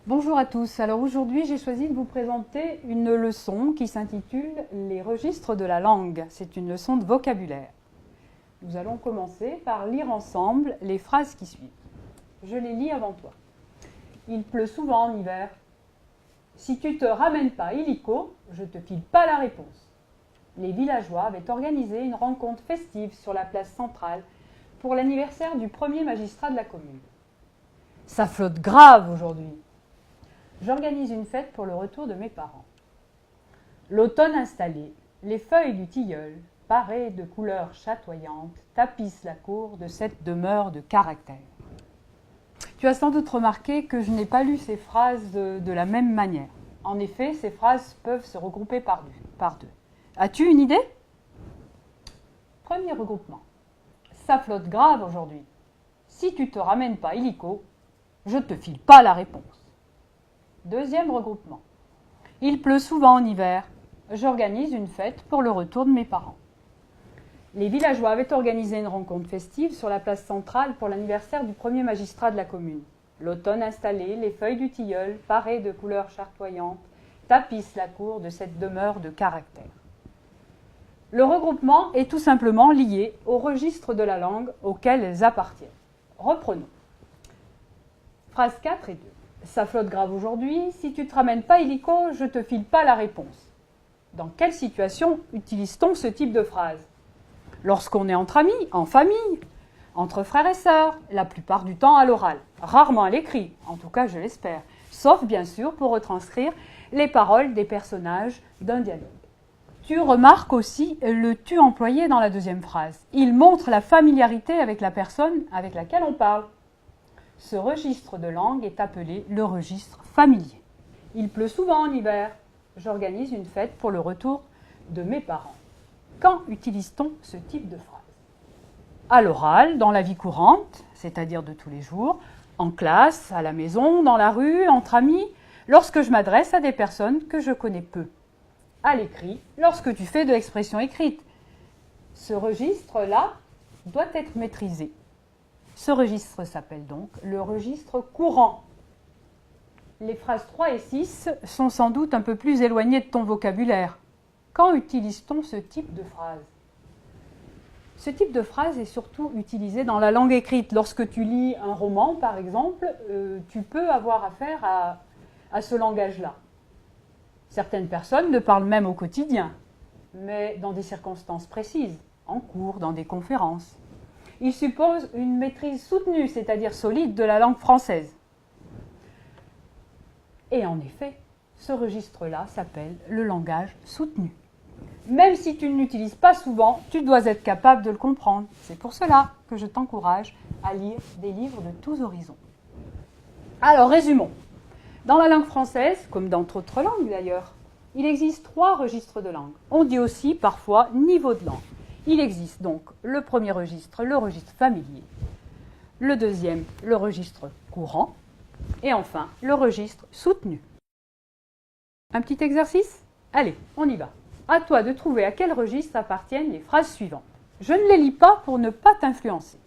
Bonjour à tous. Alors aujourd'hui, j'ai choisi de vous présenter une leçon qui s'intitule « Les registres de la langue ». C'est une leçon de vocabulaire. Nous allons commencer par lire ensemble les phrases qui suivent. Je les lis avant toi. Il pleut souvent en hiver. Si tu te ramènes pas illico, je te file pas la réponse. Les villageois avaient organisé une rencontre festive sur la place centrale pour l'anniversaire du premier magistrat de la commune. Ça flotte grave aujourd'hui. J'organise une fête pour le retour de mes parents. L'automne installé, les feuilles du tilleul, parées de couleurs chatoyantes, tapissent la cour de cette demeure de caractère. Tu as sans doute remarqué que je n'ai pas lu ces phrases de la même manière. En effet, ces phrases peuvent se regrouper par deux. As-tu une idée? Premier regroupement. Ça flotte grave aujourd'hui. Si tu te ramènes pas illico, je te file pas la réponse. Deuxième regroupement. Il pleut souvent en hiver. J'organise une fête pour le retour de mes parents. Les villageois avaient organisé une rencontre festive sur la place centrale pour l'anniversaire du premier magistrat de la commune. L'automne installé, les feuilles du tilleul, parées de couleurs chatoyantes, tapissent la cour de cette demeure de caractère. Le regroupement est tout simplement lié au registre de la langue auquel elles appartiennent. Reprenons. Phrases 4 et 2. Ça flotte grave aujourd'hui, si tu ne te ramènes pas illico, je te file pas la réponse. Dans quelle situation utilise-t-on ce type de phrase? Lorsqu'on est entre amis, en famille, entre frères et sœurs, la plupart du temps à l'oral, rarement à l'écrit, en tout cas je l'espère, sauf bien sûr pour retranscrire les paroles des personnages d'un dialogue. Tu remarques aussi le tu employé dans la deuxième phrase. Il montre la familiarité avec la personne avec laquelle on parle. Ce registre de langue est appelé le registre familier. Il pleut souvent en hiver. J'organise une fête pour le retour de mes parents. Quand utilise-t-on ce type de phrase? À l'oral, dans la vie courante, c'est-à-dire de tous les jours, en classe, à la maison, dans la rue, entre amis, lorsque je m'adresse à des personnes que je connais peu. À l'écrit, lorsque tu fais de l'expression écrite. Ce registre-là doit être maîtrisé. Ce registre s'appelle donc le registre courant. Les phrases 3 et 6 sont sans doute un peu plus éloignées de ton vocabulaire. Quand utilise-t-on ce type de phrase? Ce type de phrase est surtout utilisé dans la langue écrite. Lorsque tu lis un roman, par exemple, tu peux avoir affaire à ce langage-là. Certaines personnes le parlent même au quotidien, mais dans des circonstances précises, en cours, dans des conférences. Il suppose une maîtrise soutenue, c'est-à-dire solide, de la langue française. Et en effet, ce registre-là s'appelle le langage soutenu. Même si tu ne l'utilises pas souvent, tu dois être capable de le comprendre. C'est pour cela que je t'encourage à lire des livres de tous horizons. Alors, résumons. Dans la langue française, comme dans d'autres langues d'ailleurs, il existe 3 registres de langue. On dit aussi parfois niveau de langue. Il existe donc le premier registre, le registre familier, le deuxième, le registre courant, et enfin, le registre soutenu. Un petit exercice? Allez, on y va. À toi de trouver à quel registre appartiennent les phrases suivantes. Je ne les lis pas pour ne pas t'influencer.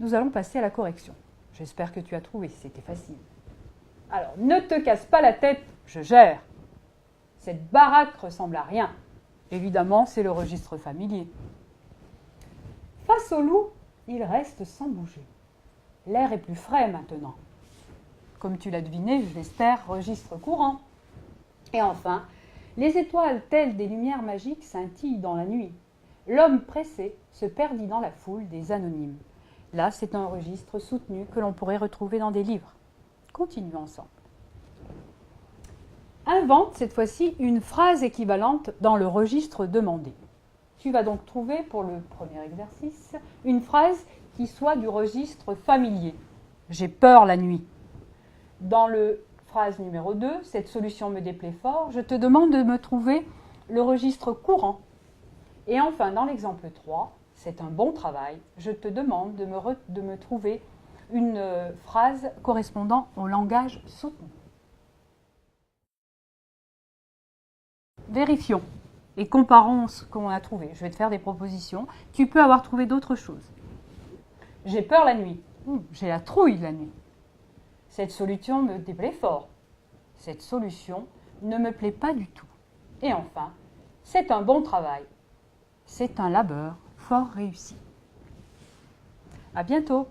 Nous allons passer à la correction. J'espère que tu as trouvé, c'était facile. Alors, ne te casse pas la tête, je gère. Cette baraque ressemble à rien. Évidemment, c'est le registre familier. Face au loup, il reste sans bouger. L'air est plus frais maintenant. Comme tu l'as deviné, je l'espère, registre courant. Et enfin, les étoiles telles des lumières magiques scintillent dans la nuit. L'homme pressé se perdit dans la foule des anonymes. Là, c'est un registre soutenu que l'on pourrait retrouver dans des livres. Continuons ensemble. Invente cette fois-ci une phrase équivalente dans le registre demandé. Tu vas donc trouver pour le premier exercice une phrase qui soit du registre familier. J'ai peur la nuit. Dans le phrase numéro 2, cette solution me déplaît fort, je te demande de me trouver le registre courant. Et enfin, dans l'exemple 3, c'est un bon travail, je te demande de me trouver une phrase correspondant au langage soutenu. Vérifions et comparons ce qu'on a trouvé. Je vais te faire des propositions. Tu peux avoir trouvé d'autres choses. J'ai peur la nuit. J'ai la trouille la nuit. Cette solution me déplaît fort. Cette solution ne me plaît pas du tout. Et enfin, c'est un bon travail. C'est un labeur fort réussi. À bientôt!